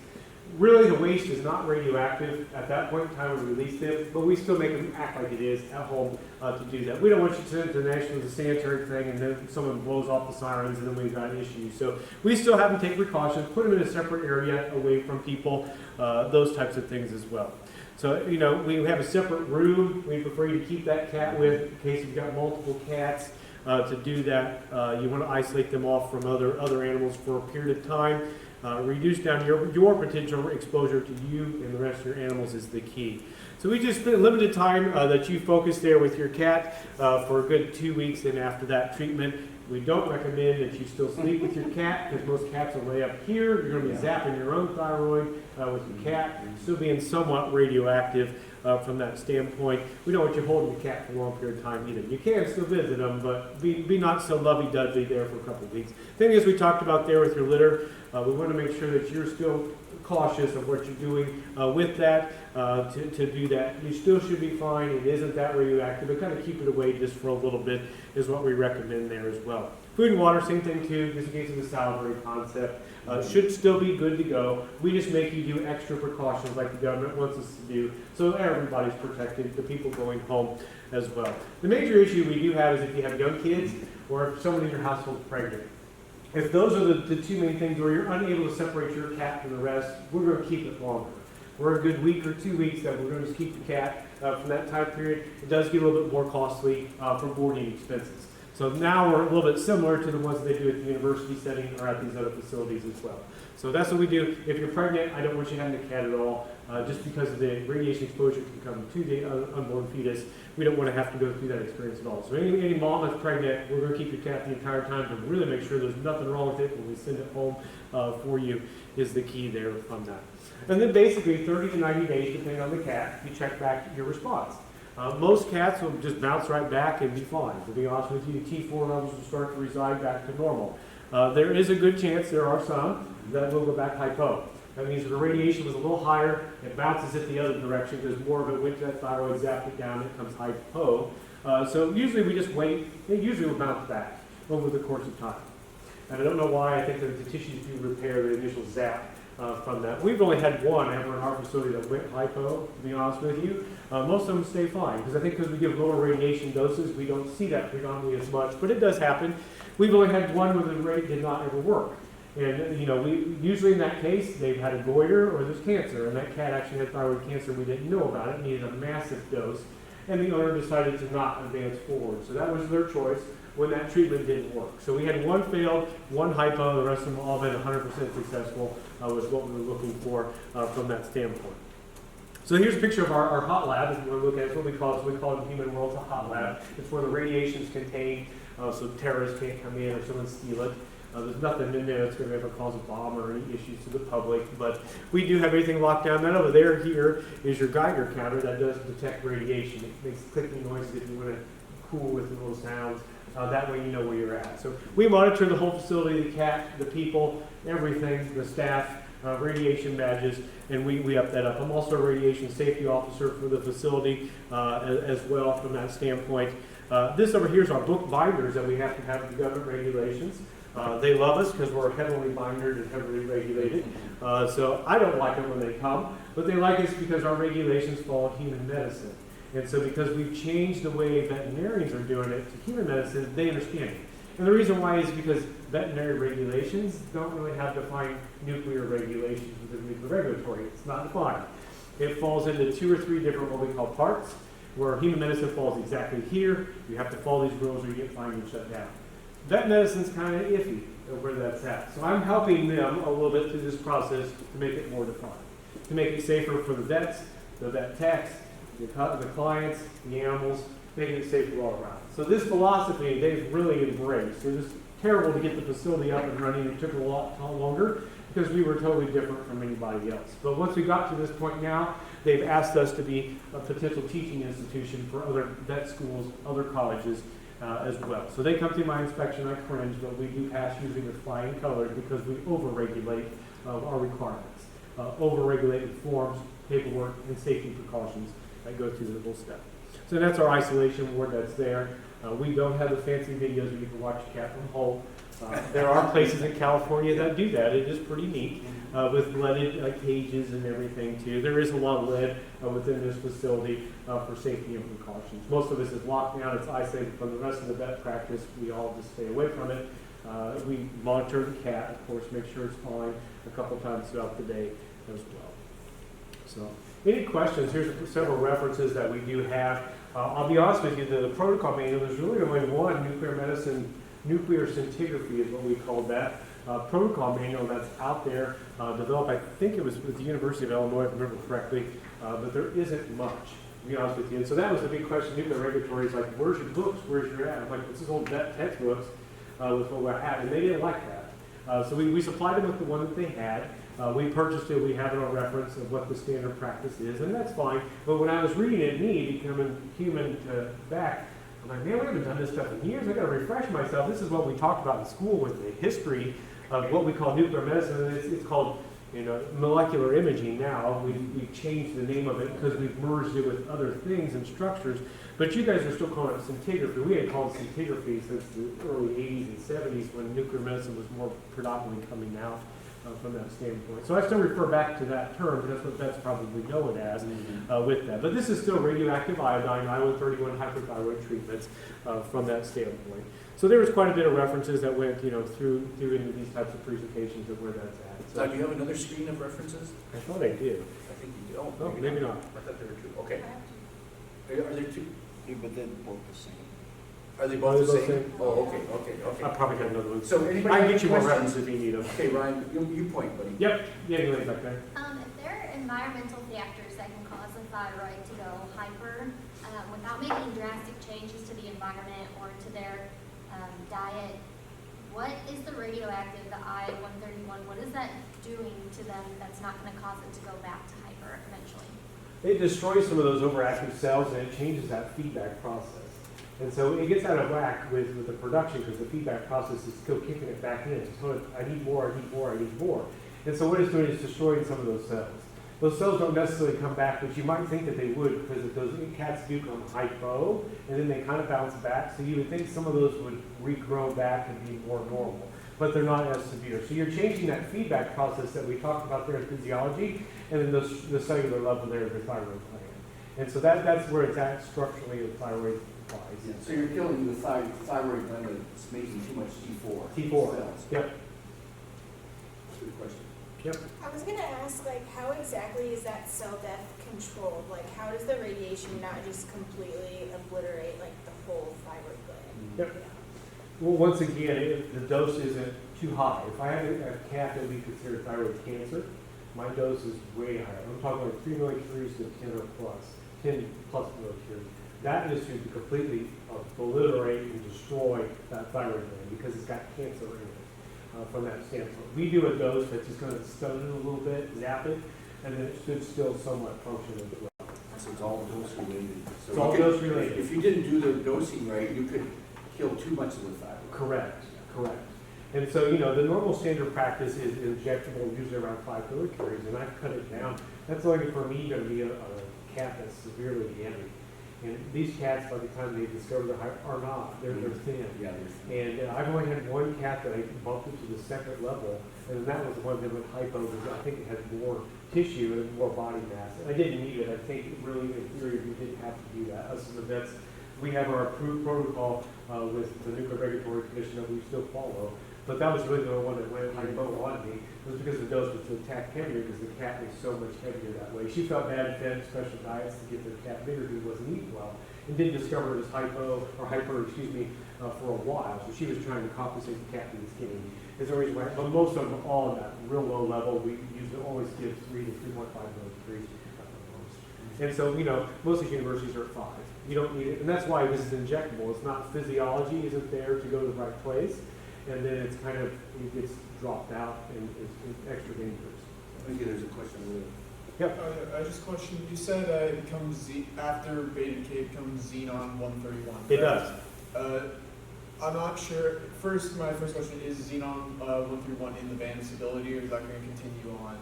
Really, the waste is not radioactive at that point in time when we release them, but we still make them act like it is at home to do that. We don't want you to send it to the national as a sanitary thing and then someone blows off the sirens and then we've got issues. So we still have them take precautions, put them in a separate area away from people, those types of things as well. So, you know, we have a separate room we prefer you to keep that cat with in case you've got multiple cats. To do that, you want to isolate them off from other animals for a period of time. Reduce down your potential exposure to you and the rest of your animals is the key. So we just spent limited time that you focus there with your cat for a good 2 weeks, and after that treatment, we don't recommend that you still sleep with your cat because most cats will lay up here. You're going to be zapping your own thyroid with your cat, still being somewhat radioactive from that standpoint. We don't want you holding your cat for a long period of time either. You can still visit them, but be not so lovey-dovey there for a couple of weeks. Thing is, we talked about there with your litter, we want to make sure that you're still cautious of what you're doing with that to do that. You still should be fine. It isn't that radioactive, but kind of keep it away just for a little bit is what we recommend there as well. Food and water, same thing too, just in case of the salivary concept. Should still be good to go. We just make you do extra precautions like the government wants us to do so everybody's protected, the people going home as well. The major issue we do have is if you have young kids or if someone in your household is pregnant. If those are the two main things where you're unable to separate your cat from the rest, we're going to keep it longer. We're a good week or 2 weeks that we're going to just keep the cat from that time period, it does get a little bit more costly for boarding expenses. So now we're a little bit similar to the ones they do at the university setting or at these other facilities as well. So that's what we do. If you're pregnant, I don't want you having a cat at all. Just because of the radiation exposure can come to the unborn fetus, we don't want to have to go through that experience at all. So any mom that's pregnant, we're going to keep your cat the entire time to really make sure there's nothing wrong with it when we send it home for you is the key there from that. And then basically 30 to 90 days, depending on the cat, you check back your response. Most cats will just bounce right back and be fine. To be honest with you, T4 levels will start to reside back to normal. There is a good chance, there are some, that will go back hypo. That means if the radiation was a little higher, it bounces it the other direction because more of it went to that thyroid, zapped it down, it comes hypo. So usually we just wait, it usually will bounce back over the course of time. And I don't know why, I think that the tissues do repair the initial zap from that. We've only had one ever in our facility that went hypo, to be honest with you. Most of them stay fine, because I think because we give lower radiation doses, we don't see that predominantly as much, but it does happen. We've only had one where the rate did not ever work. And, you know, we usually in that case, they've had a goiter or there's cancer, and that cat actually had thyroid cancer. We didn't know about it, needed a massive dose, and the owner decided to not advance forward. So that was their choice when that treatment didn't work. So we had one failed, one hypo, the rest of them all been 100% successful, was what we were looking for from that standpoint. So here's a picture of our hot lab, if you want to look at it. It's what we call it. So we call it in human world a hot lab. It's where the radiation is contained, so terrorists can't come in or someone steal it. There's nothing in there that's going to ever cause a bomb or any issues to the public, but we do have everything locked down. That over there here is your Geiger counter that does detect radiation. It makes clicking noises if you want to cool with the little sounds. That way you know where you're at. So we monitor the whole facility, the cat, the people, everything, the staff, radiation badges, and we up that up. I'm also a radiation safety officer for the facility as well from that standpoint. This over here is our book binders that we have to have with the government regulations. They love us because we're heavily bindered and heavily regulated. So I don't like them when they come, but they like us because our regulations follow human medicine. And so because we've changed the way veterinarians are doing it to human medicine, they understand it. And the reason why is because veterinary regulations don't really have defined nuclear regulations within nuclear regulatory. It's not defined. It falls into 2 or 3 different what we call parts, where human medicine falls exactly here. You have to follow these rules or you get fined and shut down. Vet medicine's kind of iffy of where that's at. So I'm helping them a little bit through this process to make it more defined, to make it safer for the vets, the vet techs, the clients, the animals, making it safer all around. So this philosophy they've really embraced. It was terrible to get the facility up and running. It took a lot longer because we were totally different from anybody else. But once we got to this point now, they've asked us to be a potential teaching institution for other vet schools, other colleges, as well. So they come through my inspection, I cringe, but we do pass usually with flying colors because we over-regulate our requirements. Over-regulated forms, paperwork, and safety precautions that go through the whole step. So that's our isolation ward that's there. We don't have the fancy videos where you can watch a cat from home. There are places in California that do that. It is pretty neat with leaded cages and everything too. There is a lot of lead within this facility for safety and precautions. Most of this is locked down. It's isolated from the rest of the vet practice. We all just stay away from it. We monitor the cat, of course, make sure it's fine a couple times throughout the day as well. So, any questions? Here's several references that we do have. I'll be honest with you, the protocol manual, there's really only one nuclear medicine, nuclear scintigraphy is what we called that. Protocol manual that's out there, developed, I think it was with the University of Illinois, if I remember correctly, but there isn't much, to be honest with you. And so that was the big question, nuclear regulatory is like, where's your books, where's your ad? I'm like, this is old vet textbooks with what we're at, and they didn't like that. So we supplied them with the one that they had. We purchased it, we have it on reference of what the standard practice is, and that's fine. But when I was reading it, me becoming human back, I'm like, man, we haven't done this stuff in years. I got to refresh myself. This is what we talked about in school with the history of what we call nuclear medicine. And it's called, molecular imaging now. We've changed the name of it because we've merged it with other things and structures. But you guys are still calling it scintigraphy. We had called it scintigraphy since the early 80s and 70s when nuclear medicine was more predominantly coming out. From that standpoint. So I still refer back to that term, because that's what vets probably know it as with that. But this is still radioactive iodine, I-131 hyperthyroid treatments from that standpoint. So there was quite a bit of references that went through into these types of presentations of where that's at. So, Now, do you have another screen of references? I thought I did. I think you do. Oh, maybe not. I thought there were 2. Okay. Are there two, Yeah, but they're both the same. are they both the same? Oh, okay, I probably got another one. So anybody I can have get you more questions? references if you need them. Okay, Ryan, you point, buddy. Yep, yeah, you back there. If there are environmental factors that can cause the thyroid to go hyper, without making drastic changes to the environment or to their diet, what is the radioactive, the I-131, what is that doing to them that's not going to cause it to go back to hyper eventually? It destroys some of those overactive cells and it changes that feedback process. And so it gets out of whack with the production because the feedback process is still kicking it back in. So I need more, I need more, I need more. And so what it's doing is destroying some of those cells. Those cells don't necessarily come back, but you might think that they would because if those cats do come hypo and then they kind of bounce back. So you would think some of those would regrow back and be more normal, but they're not as severe. So you're changing that feedback process that we talked about there in physiology and then the cellular level there of the thyroid gland. And so that's where it's at structurally the thyroid lies. Yeah, so you're killing the thyroid gland that's making too much T4. T4. cells. Yep. Good question. Yep. I was gonna ask, like, how exactly is that cell death controlled? Like, how does the radiation not just completely obliterate, like, the whole thyroid gland? Yep. Well, once again, the dose isn't too high. If I have a cat that we consider thyroid cancer, my dose is way higher. I'm talking like 3 millicuries to 10 or plus, 10 plus millicuries. That is to completely obliterate and destroy that thyroid gland because it's got cancer in it. From that standpoint, we do a dose that's just going to stun it a little bit, zap it, and then it should still somewhat function as well. So it's all dose related. So It's all you could- dose related. If you didn't do the dosing right, you could kill too much of the thyroid. Correct, correct. And so, you know, the normal standard practice is injectable, usually around 5 millicuries, and I've cut it down. That's only for me going to be a cat that's severely damaged. And these cats, by the time they discover the hyper, are not. They're thin. Yeah, there's. And I've only had one cat that I bumped it to the second level, and that was the one that went hypo because I think it had more tissue and more body mass. And I didn't need it. I think really, in theory, we didn't have to do that. Us as the vets, we have our approved protocol with the Nuclear Regulatory Commission that we still follow. But that was really the one that went hypo on me. It was because the dose was to attack heavier because the cat was so much heavier that way. She felt bad and fed special diets to get their cat bigger who wasn't eating well. And didn't discover it was hyper, for a while. So she was trying to compensate the cat being skinny. Is the reason why, but most of them all at that real low level, we usually always give 3 to 3.5 millicuries. And so, you know, most of these universities are at 5. You don't need it. And that's why this is injectable. It's not physiology isn't there to go to the right place. And then it's kind of, it gets dropped out and it's extra dangerous. I think there's a question over there. Yep. I just questioned, you said it becomes, after beta decay, it becomes xenon 131. It does. I'm not sure. My first question is xenon 131 in the band stability, or is that going to continue on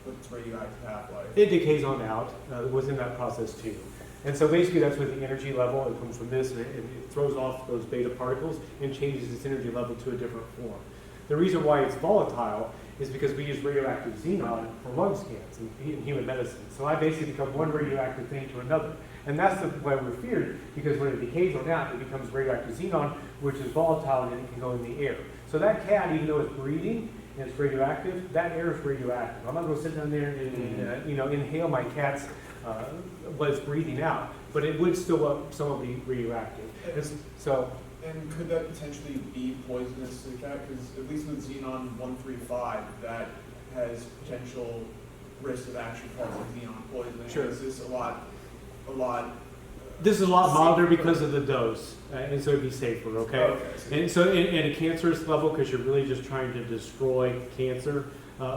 with its radioactive half-life? It decays on out. It was in that process too. And so basically that's with the energy level. It comes from this and it throws off those beta particles and changes its energy level to a different form. The reason why it's volatile is because we use radioactive xenon for lung scans in human medicine. So I basically become one radioactive thing to another. And that's why we're feared, because when it decays on out, it becomes radioactive xenon, which is volatile and it can go in the air. So that cat, even though it's breathing and it's radioactive, that air is radioactive. I'm not going to sit down there and inhale my cat's what it's breathing out, but it would still somewhat be radioactive. And could that potentially be poisonous to the cat? Because at least with xenon 135, that has potential risk of actually causing xenon poisoning. Sure. Is this a lot? This is a lot milder because of the dose, and so it'd be safer, okay? Okay. And so in a cancerous level, because you're really just trying to destroy cancer,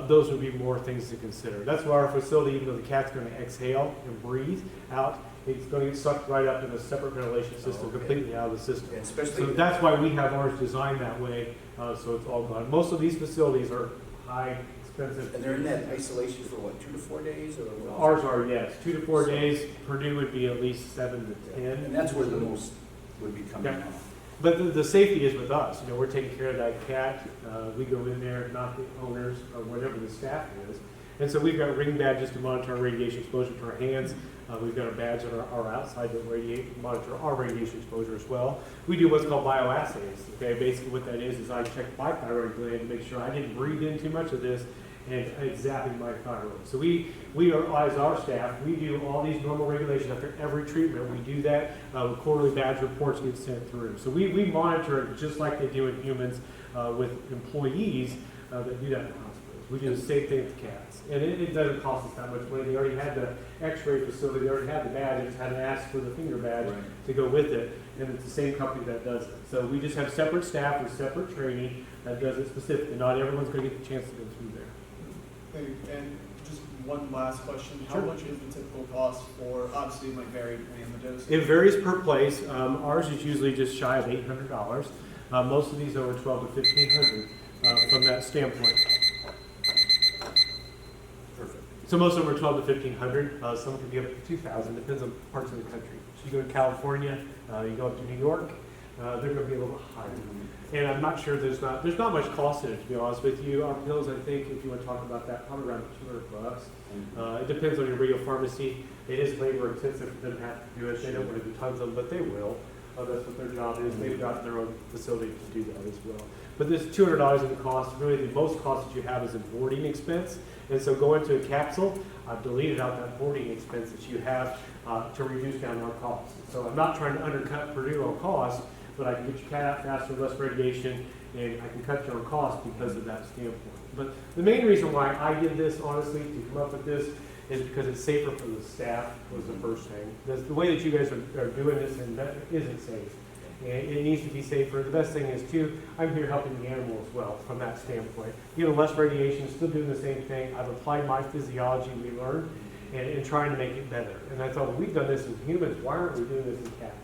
those would be more things to consider. That's why our facility, even though the cat's going to exhale and breathe out, it's going to get sucked right up in a separate ventilation system, completely out of the system. Yeah, especially. So that's why we have ours designed that way, so it's all gone. Most of these facilities are high, expensive. And they're in that isolation for what, 2 to 4 days, or what? Ours are, yes, 2 to 4 days. Purdue would be at least 7 to 10. And that's where the most would be coming Yeah. out. But the safety is with us. You know, we're taking care of that cat. We go in there, not the owners or whatever the staff is. And so we've got ring badges to monitor our radiation exposure to our hands. We've got a badge that are outside that monitor our radiation exposure as well. We do what's called bioassays. Okay, basically what that is I check my thyroid gland to make sure I didn't breathe in too much of this, and it's zapping my thyroid. So we are, as our staff, we do all these normal regulations after every treatment. We do that. Quarterly badge reports get sent through. So we monitor it just like they do in humans with employees that do that in hospitals. We do the same thing with cats. And it doesn't cost us that much money. They already had the x-ray facility, they already had the badge, they just had to ask for the finger badge to go with it. And it's the same company that does it. So we just have separate staff with separate training that does it specifically. Not everyone's going to get the chance to go through there. Okay, and just one last question. How Sure. much is the typical cost for, obviously it might vary depending on the dose? It varies per place. Ours is usually just shy of $800. Most of these are $1,200 to $1,500 from that standpoint. Perfect. So most of them are $1,200 to $1,500. Some can be up to $2,000. Depends on parts of the country. So you go to California, you go up to New York, they're going to be a little bit higher. And I'm not sure there's not much cost in it, to be honest with you. Our pills, I think, if you want to talk about that, probably around $200. It depends on your radio pharmacy. It is labor intensive for them to have to do it. They don't want to do tons of them, but they will. That's what their job is. They've got their own facility to do that as well. But this $200 in the cost, really the most cost that you have is in boarding expense. And so go into a capsule, I've deleted out that boarding expense that you have to reduce down our costs. So I'm not trying to undercut Purdue on cost, but I can get your cat out faster, less radiation, and I can cut your cost because of that standpoint. But the main reason why I did this, honestly, to come up with this, is because it's safer for the staff, was the first thing. The way that you guys are doing this isn't safe. And it needs to be safer. The best thing is, too, I'm here helping the animal as well from that standpoint. Less radiation, still doing the same thing. I've applied my physiology we learned and trying to make it better. And I thought, well, we've done this in humans. Why aren't we doing this in cats?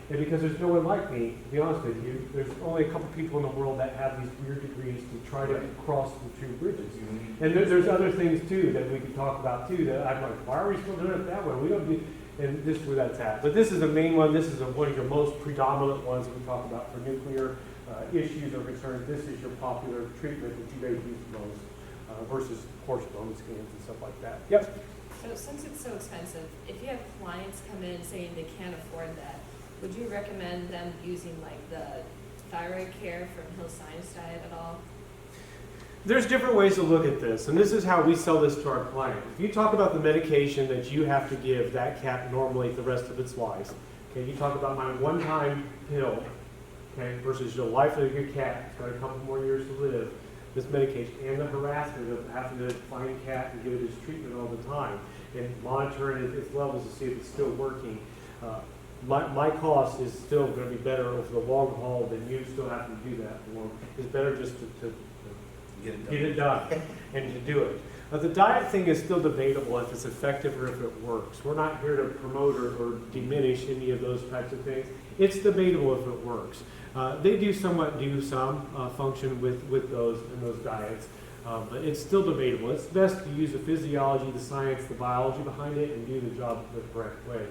And because there's no one like me, to be honest with you, there's only a couple people in the world that have these weird degrees to try to cross the two bridges. And there's other things, too, that we could talk about, too, that I'm like, why are we still doing it that way? We don't do, and this is where that's at. But this is the main one. This is one of your most predominant ones that we talk about for nuclear issues or concerns. This is your popular treatment that you guys use the most versus, of course, bone scans and stuff like that. Yep. So since it's so expensive, if you have clients come in saying they can't afford that, would you recommend them using like the thyroid care from Hill Science Diet at all? There's different ways to look at this, and this is how we sell this to our client. If you talk about the medication that you have to give that cat normally the rest of its life, okay, you talk about my one-time pill, okay, versus your life of your cat, it's got a couple more years to live, this medication, and the harassment of having to find a cat and give it its treatment all the time, and monitoring its levels to see if it's still working. My cost is still going to be better over the long haul than you still have to do that for. It's better just to get it done and to do it. The diet thing is still debatable if it's effective or if it works. We're not here to promote or diminish any of those types of things. It's debatable if it works. They do somewhat do some function with those in those diets, but it's still debatable. It's best to use the physiology, the science, the biology behind it, and do the job the correct way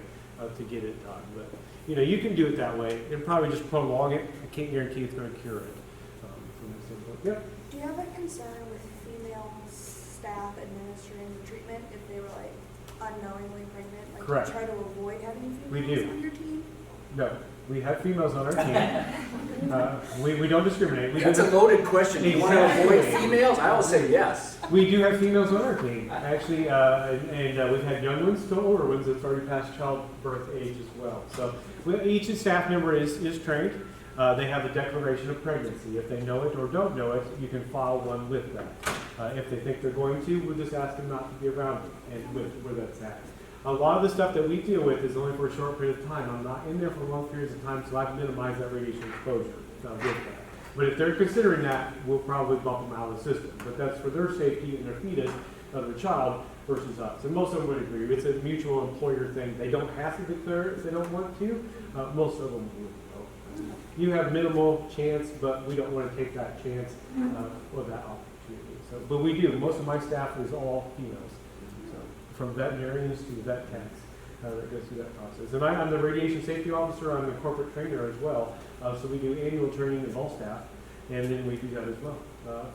to get it done. But you can do it that way and probably just prolong it. I can't guarantee it's going to cure it. From this standpoint. Yep. Do you have a concern with female staff administering the treatment if they were like unknowingly pregnant? Like, Correct. Do you try to avoid having We females do. on your team? No, we have females on our team. We don't discriminate. That's a loaded question. Do you want to avoid females? I will say yes. We do have females on our team, actually, and we've had young ones to older ones that's already past childbirth age as well. So each staff member is trained. They have a declaration of pregnancy. If they know it or don't know it, you can file one with them. If they think they're going to, we'll just ask them not to be around them and with where that's at. A lot of the stuff that we deal with is only for a short period of time. I'm not in there for long periods of time, so I've minimized that radiation exposure with that. But if they're considering that, we'll probably bump them out of the system. But that's for their safety and their fetus of the child versus us. And most of them would agree. It's a mutual employer thing. They don't have to declare it if they don't want to. Most of them would. You have minimal chance, but we don't want to take that chance or that opportunity. So, but we do. Most of my staff is all females. From veterinarians to vet techs that go through that process. And I'm the radiation safety officer. I'm the corporate trainer as well. So we do annual training of all staff, and then we do that as well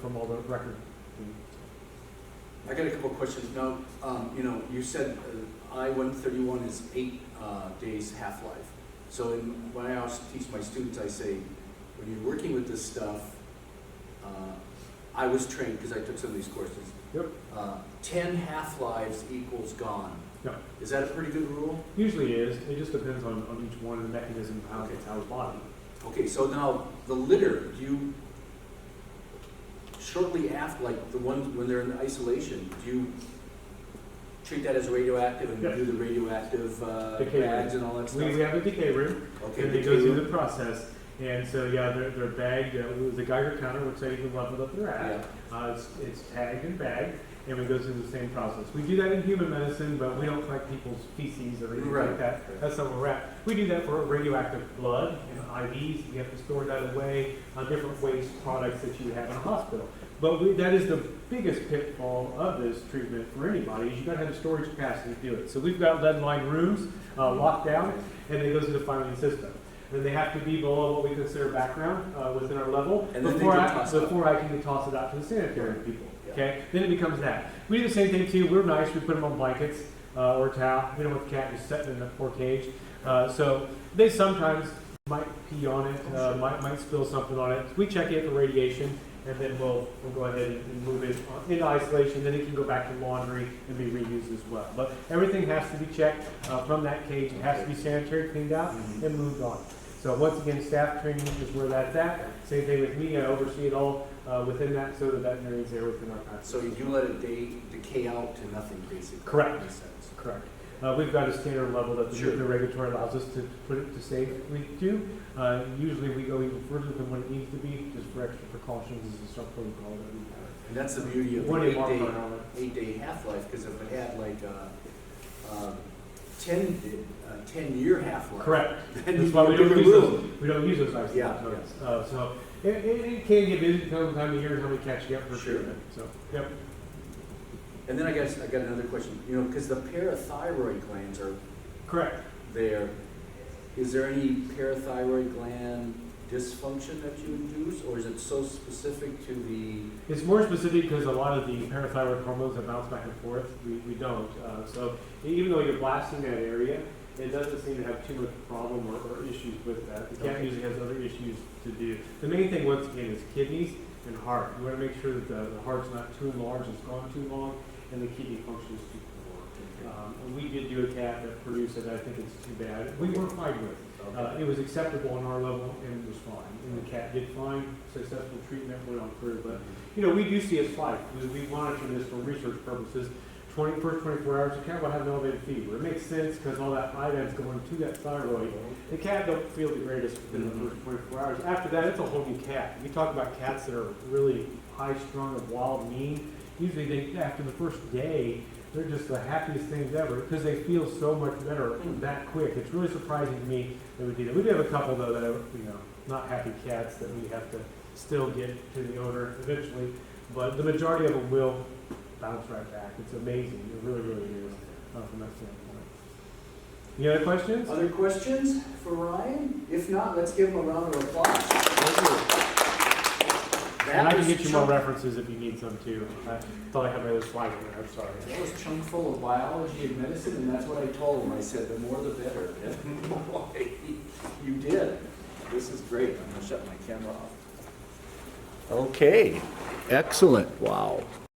from all the record. I got a couple of questions. Now, you said I-131 is 8 days half-life. So when I also teach my students, I say, when you're working with this stuff, I was trained, because I took some of these courses, Yep. 10 half-lives equals gone. No, Is that a pretty good rule? usually is. It just depends on each one and the mechanism of how it gets out of the body. Okay, so now the litter, do you, shortly after, like the ones when they're in isolation, do you treat that as radioactive and Yes. do the radioactive Decay bags room. and all that We stuff? have a decay room, Okay, and they decay go through room. the process. And so, yeah, they're bagged, the Geiger counter would say the level that they're at. It's tagged and bagged, and we go through the same process. We do that in human medicine, but we don't collect people's feces or anything Right. like that. That's not where we're at. We do that for radioactive blood and IVs. You have to store that away on different waste products that you have in a hospital. But that is the biggest pitfall of this treatment for anybody, is you gotta have the storage capacity to do it. So we've got lead-lined rooms, locked down, and they go through the filing system. And they have to be below what we consider background, within our level, And then they before can I toss it before I can toss it out to the sanitary people, Yeah. okay? Then it becomes that. We do the same thing too. We're nice, we put them on blankets, or a towel. We don't want the cat just sitting in that poor cage. So they sometimes might pee on it, might spill something on it. We check it for radiation, and then we'll go ahead and move it into isolation. Then it can go back to laundry and be reused as well. But everything has to be checked from that cage. It has to be sanitary, cleaned out, and moved on. So once again, staff training is where that's at. Same thing with me. I oversee it all within that, so the veterinarian's there within our practice. So you do let it decay out to nothing, basically? Correct. Makes sense. Correct. We've got a standard level that Sure. the regulatory allows us to put it to safely do. Usually we go even further than what it needs to be, just for extra precautions. This is some protocol that we have. And that's the beauty of the 1 mark 8-day, on it. 8-day half-life, because if it had like a 10-year half-life. Correct. Then That's you why we need a don't bigger use room. those. We don't use those isolates. Yeah, So it can get busy depending on the time of year and how we catch you up for Sure. treatment. So, yep. And then I got another question, because the parathyroid glands are Correct. there. Is there any parathyroid gland dysfunction that you induce, or is it so specific to the? It's more specific because a lot of the parathyroid hormones that bounce back and forth, we don't. So even though you're blasting that area, it doesn't seem to have too much problem or issues with that. The cat usually has other issues to do. The main thing, once again, is kidneys and heart. You want to make sure that the heart's not too enlarged, it's gone too long, and the kidney function is too poor. And we did do a cat that produced it. I think it's too bad. We were fine with it. It was acceptable on our level and was fine. And the cat did fine, successful treatment went on through. But, we do see a spike. We monitor this for research purposes. First 24 hours, the cat will have an elevated fever. It makes sense because all that iodine is going to that thyroid. The cat don't feel the greatest within the first 24 hours. After that, it's a whole new cat. We talk about cats that are really high-strung and wild, mean. Usually, after the first day, they're just the happiest things ever because they feel so much better that quick. It's really surprising to me that we do that. We do have a couple though that are, not happy cats that we have to still get to the owner eventually, but the majority of them will bounce right back. It's amazing. It really, really is from that standpoint. Any other questions? Other questions for Ryan? If not, let's give him a round of applause. And I can get you more chunk- references if you need some too. I thought I had my other slide in there. I'm sorry. That was chunk full of biology and medicine, and that's what I told him. I said, the more the better. And boy, you did. This is great. I'm gonna shut my camera off. Okay, excellent. Wow.